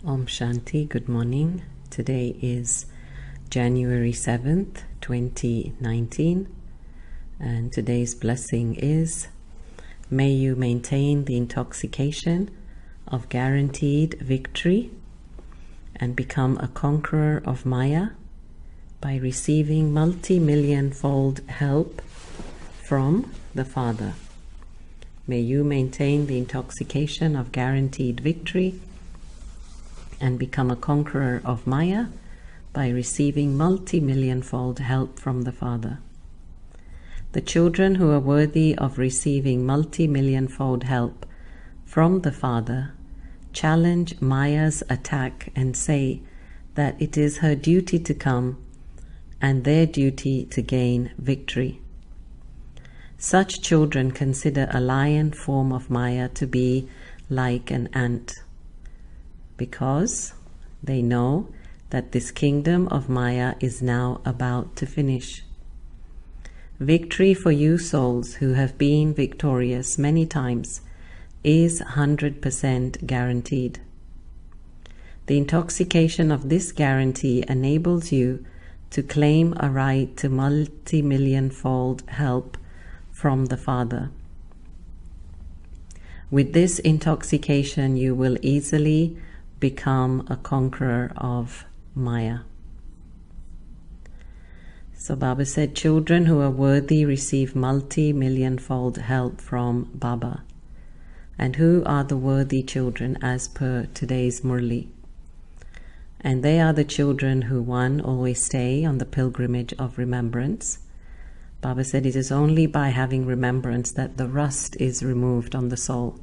Om Shanti, good morning. Today is January 7th, 2019, and today's blessing is, may you maintain the intoxication of guaranteed victory and become a conqueror of Maya by receiving multi-million-fold help from the Father. May you maintain the intoxication of guaranteed victory and become a conqueror of Maya by receiving multi-million-fold help from the Father. The children who are worthy of receiving multi-million-fold help from the Father challenge Maya's attack and say that it is her duty to come and their duty to gain victory. Such children consider a lion form of Maya to be like an ant, because they know that this kingdom of Maya is now about to finish. Victory for you souls who have been victorious many times is 100% guaranteed. The intoxication of this guarantee enables you to claim a right to multi-million-fold help from the Father. With this intoxication, you will easily become a conqueror of Maya. So Baba said, children who are worthy receive multi-million-fold help from Baba. And who are the worthy children as per today's Murli? And they are the children who, one, always stay on the pilgrimage of remembrance. Baba said it is only by having remembrance that the rust is removed on the soul.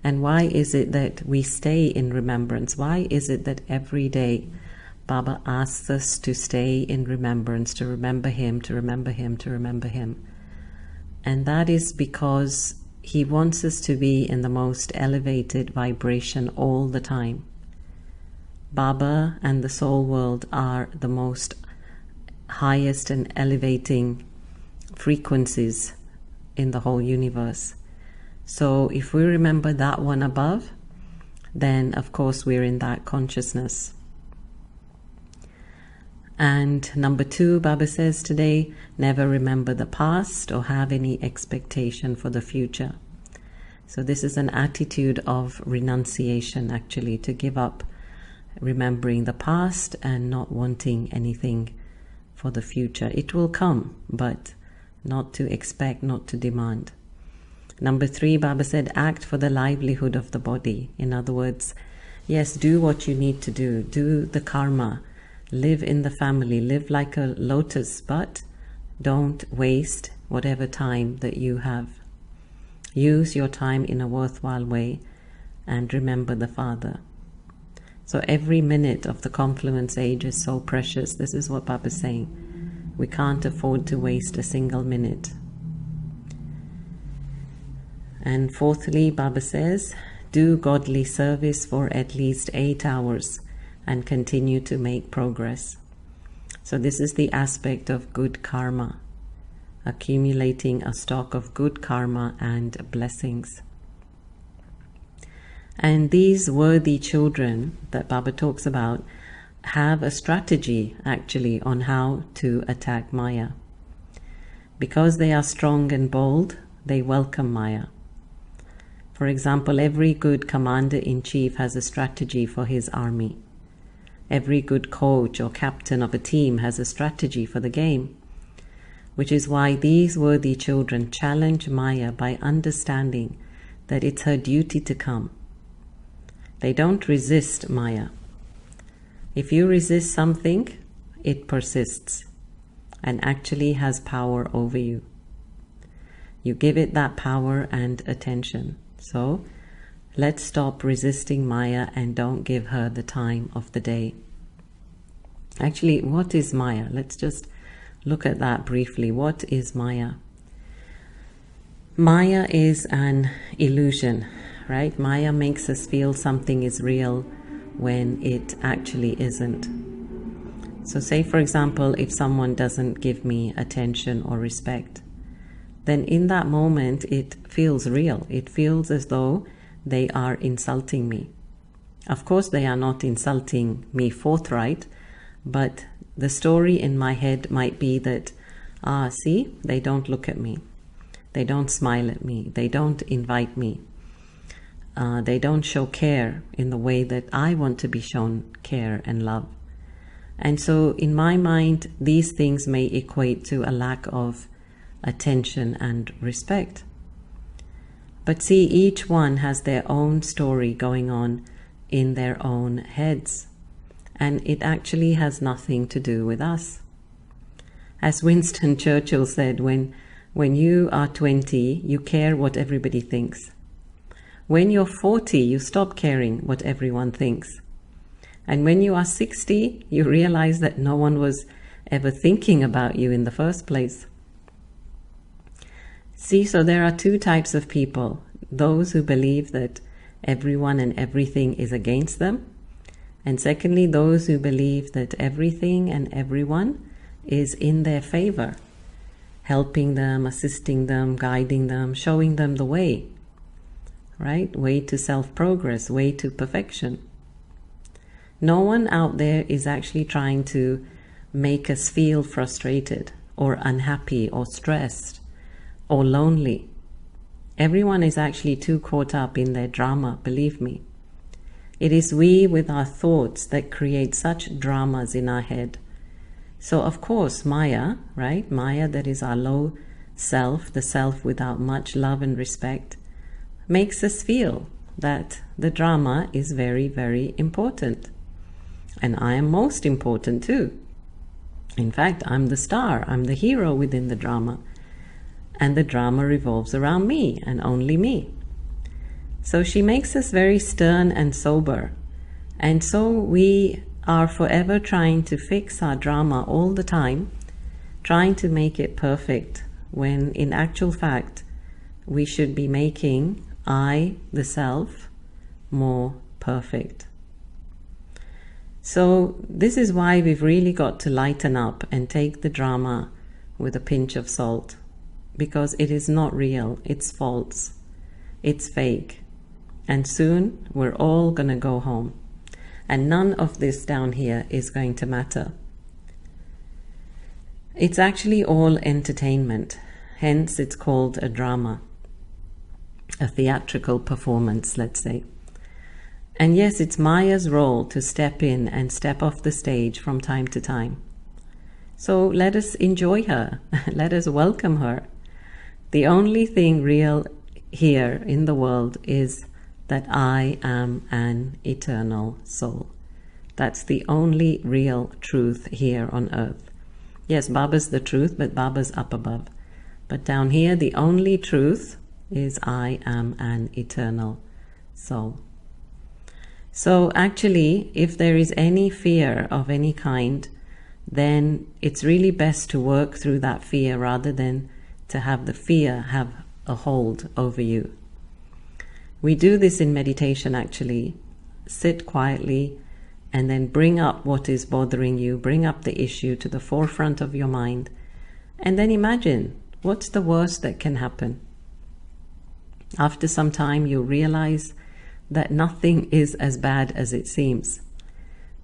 And why is it that we stay in remembrance? Why is it that every day Baba asks us to stay in remembrance, to remember him, to remember him, to remember him? And that is because he wants us to be in the most elevated vibration all the time. Baba and the soul world are the most highest and elevating frequencies in the whole universe. So if we remember that one above, then of course we're in that consciousness. And number 2, Baba says today, never remember the past or have any expectation for the future. So this is an attitude of renunciation, actually, to give up remembering the past and not wanting anything for the future. It will come, but not to expect, not to demand. Number 3, Baba said, act for the livelihood of the body. In other words, yes, do what you need to do the karma, live in the family, live like a lotus, but don't waste whatever time that you have. Use your time in a worthwhile way and remember the Father. So every minute of the confluence age is so precious. This is what Baba is saying. We can't afford to waste a single minute. And fourthly, Baba says, do godly service for at least 8 hours and continue to make progress. So this is the aspect of good karma, accumulating a stock of good karma and blessings. And these worthy children that Baba talks about have a strategy actually on how to attack Maya. Because they are strong and bold, they welcome Maya. For example, every good commander-in-chief has a strategy for his army. Every good coach or captain of a team has a strategy for the game, which is why these worthy children challenge Maya by understanding that it's her duty to come. They don't resist Maya. If you resist something, it persists and actually has power over you. You give it that power and attention. So let's stop resisting Maya and don't give her the time of the day. Actually, what is Maya? Let's just look at that briefly. What is Maya? Maya is an illusion, right? Maya makes us feel something is real when it actually isn't. So say, for example, if someone doesn't give me attention or respect, then in that moment it feels real. It feels as though they are insulting me. Of course, they are not insulting me forthright, but the story in my head might be that, see, they don't look at me. They don't smile at me. They don't invite me. They don't show care in the way that I want to be shown care and love. And so in my mind, these things may equate to a lack of attention and respect. But see, each one has their own story going on in their own heads. And it actually has nothing to do with us. As Winston Churchill said, when you are 20, you care what everybody thinks. When you're 40, you stop caring what everyone thinks. And when you are 60, you realize that no one was ever thinking about you in the first place. See, so there are two types of people. Those who believe that everyone and everything is against them. And secondly, those who believe that everything and everyone is in their favor, helping them, assisting them, guiding them, showing them the way, right? Way to self-progress, way to perfection. No one out there is actually trying to make us feel frustrated or unhappy or stressed or lonely. Everyone is actually too caught up in their drama, believe me. It is we with our thoughts that create such dramas in our head. So of course Maya, right? Maya, that is our low self, the self without much love and respect, makes us feel that the drama is very, very important. And I am most important too. In fact, I'm the star, I'm the hero within the drama. And the drama revolves around me and only me. So she makes us very stern and sober. And so we are forever trying to fix our drama all the time, trying to make it perfect, when in actual fact, we should be making I, the self, more perfect. So this is why we've really got to lighten up and take the drama with a pinch of salt, because it is not real, it's false, it's fake. And soon we're all going to go home. And none of this down here is going to matter. It's actually all entertainment. Hence it's called a drama. A theatrical performance, let's say. And yes, it's Maya's role to step in and step off the stage from time to time. So let us enjoy her. Let us welcome her. The only thing real here in the world is that I am an eternal soul. That's the only real truth here on earth. Yes, Baba's the truth, but Baba's up above. But down here, the only truth is I am an eternal soul. So actually, if there is any fear of any kind, then it's really best to work through that fear rather than to have the fear have a hold over you. We do this in meditation actually. Sit quietly and then bring up what is bothering you, bring up the issue to the forefront of your mind, and then imagine what's the worst that can happen. After some time you realize that nothing is as bad as it seems,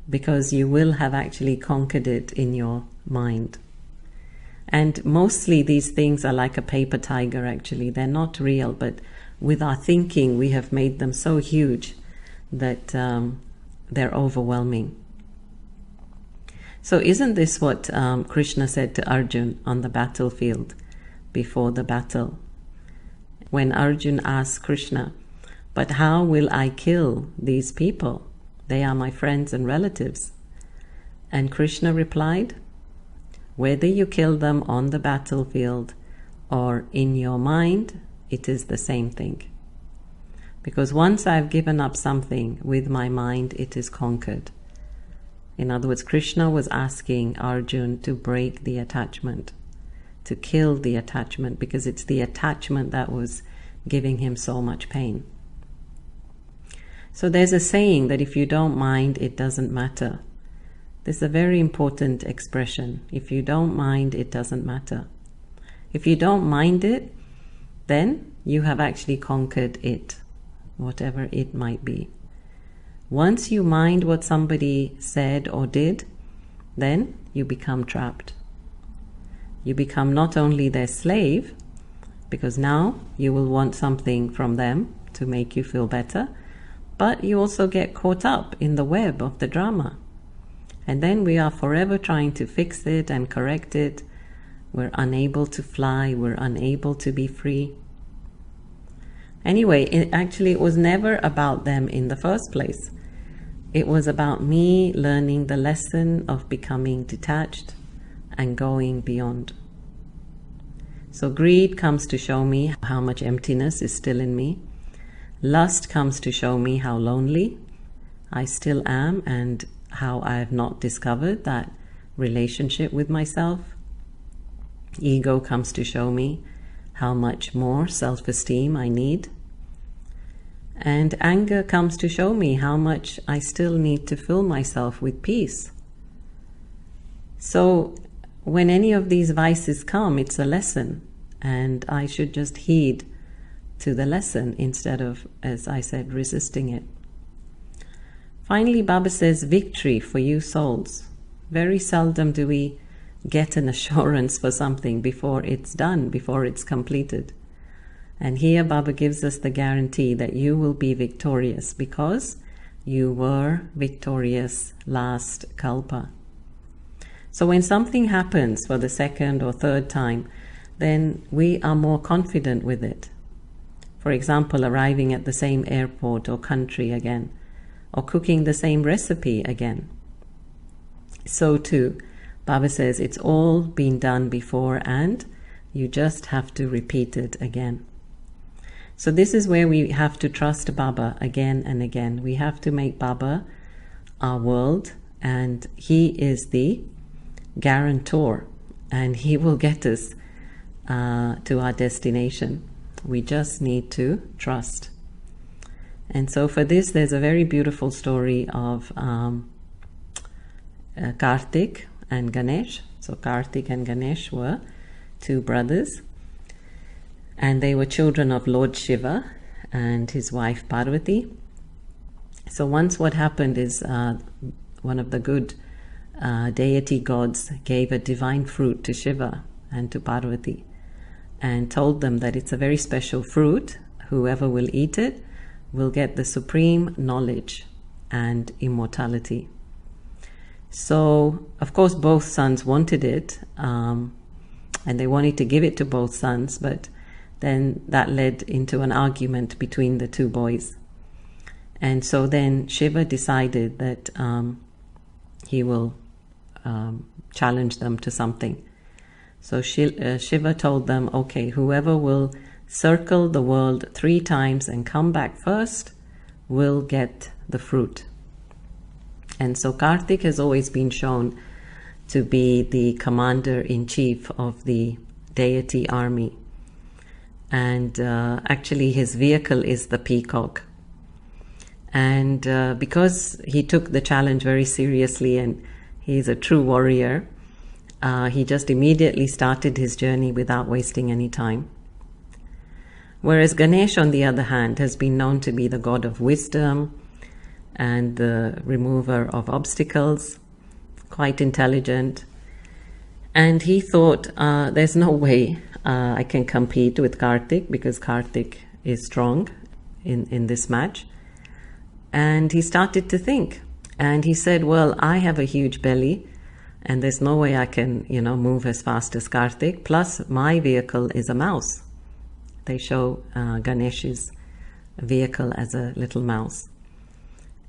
because you will have actually conquered it in your mind. And mostly these things are like a paper tiger actually. They're not real, but with our thinking, we have made them so huge that they're overwhelming. So isn't this what Krishna said to Arjun on the battlefield before the battle? When Arjun asked Krishna, "But how will I kill these people? They are my friends and relatives." And Krishna replied, "Whether you kill them on the battlefield or in your mind, it is the same thing. Because once I've given up something with my mind, it is conquered." In other words, Krishna was asking Arjun to break the attachment, to kill the attachment, because it's the attachment that was giving him so much pain. So there's a saying that if you don't mind, it doesn't matter. This is a very important expression. If you don't mind, it doesn't matter. If you don't mind it, then you have actually conquered it, whatever it might be. Once you mind what somebody said or did, then you become trapped. You become not only their slave, because now you will want something from them to make you feel better, but you also get caught up in the web of the drama. And then we are forever trying to fix it and correct it. We're unable to fly, we're unable to be free. Anyway, it was never about them in the first place. It was about me learning the lesson of becoming detached and going beyond. So greed comes to show me how much emptiness is still in me. Lust comes to show me how lonely I still am and how I have not discovered that relationship with myself. Ego comes to show me how much more self-esteem I need. And anger comes to show me how much I still need to fill myself with peace. So when any of these vices come, it's a lesson, and I should just heed to the lesson instead of, as I said, resisting it. Finally, Baba says, victory for you souls. Very seldom do we get an assurance for something before it's done, before it's completed. And here Baba gives us the guarantee that you will be victorious because you were victorious last kalpa. So when something happens for the second or third time, then we are more confident with it. For example, arriving at the same airport or country again, or cooking the same recipe again. So too, Baba says it's all been done before and you just have to repeat it again. So this is where we have to trust Baba again and again. We have to make Baba our world, and he is the guarantor, and he will get us to our destination. We just need to trust. And so for this, there's a very beautiful story of Kartik and Ganesh. So Kartik and Ganesh were two brothers, and they were children of Lord Shiva and his wife Parvati. So once what happened is one of the good deity gods gave a divine fruit to Shiva and to Parvati and told them that it's a very special fruit. Whoever will eat it will get the supreme knowledge and immortality. So, of course, both sons wanted it, and they wanted to give it to both sons, but then that led into an argument between the two boys. And so then Shiva decided that he will challenge them to something. So Shiva told them, okay, whoever will circle the world 3 times and come back first will get the fruit. And so Kartik has always been shown to be the commander-in-chief of the deity army. And actually his vehicle is the peacock. And because he took the challenge very seriously and he's a true warrior, he just immediately started his journey without wasting any time. Whereas Ganesh, on the other hand, has been known to be the god of wisdom and the remover of obstacles, quite intelligent. And he thought, there's no way I can compete with Kartik because Kartik is strong in this match. And he started to think. And he said, well, I have a huge belly and there's no way I can, move as fast as Kartik. Plus, my vehicle is a mouse. They show Ganesh's vehicle as a little mouse.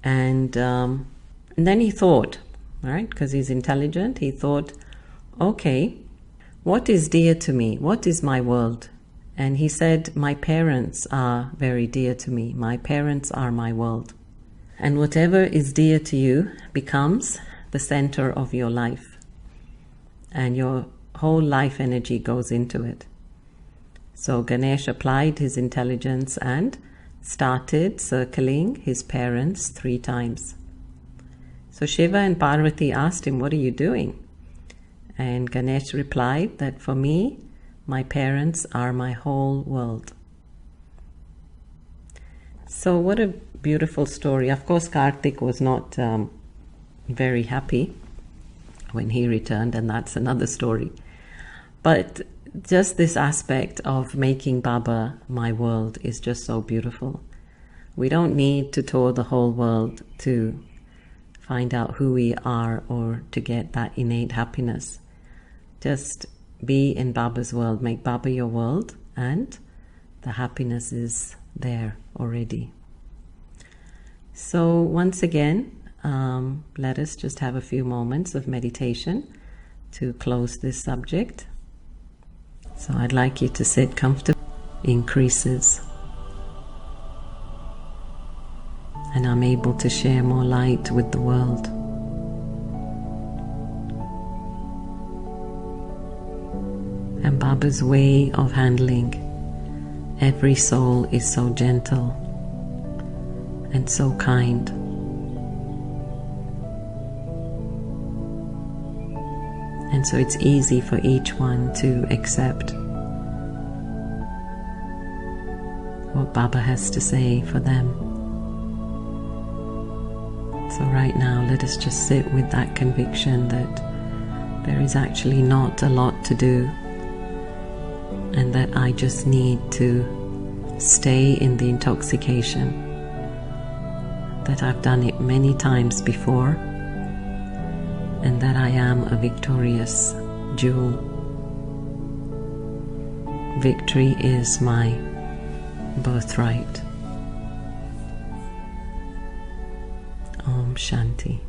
And then he thought, right, because he's intelligent, he thought, okay, what is dear to me? What is my world? And he said, my parents are very dear to me. My parents are my world. And whatever is dear to you becomes the center of your life. And your whole life energy goes into it. So Ganesh applied his intelligence and started circling his parents 3 times. So Shiva and Parvati asked him, what are you doing? And Ganesh replied that for me, my parents are my whole world. So what a beautiful story. Of course, Karthik was not very happy when he returned, and that's another story. But just this aspect of making Baba my world is just so beautiful. We don't need to tour the whole world to find out who we are or to get that innate happiness. Just be in Baba's world, make Baba your world, and the happiness is there already. So once again, let us just have a few moments of meditation to close this subject. So I'd like you to sit comfortably, increases, and I'm able to share more light with the world. And Baba's way of handling every soul is so gentle and so kind. And so it's easy for each one to accept what Baba has to say for them. So right now, let us just sit with that conviction that there is actually not a lot to do, and that I just need to stay in the intoxication, that I've done it many times before, and that I am a victorious jewel. Victory is my birthright. Om Shanti.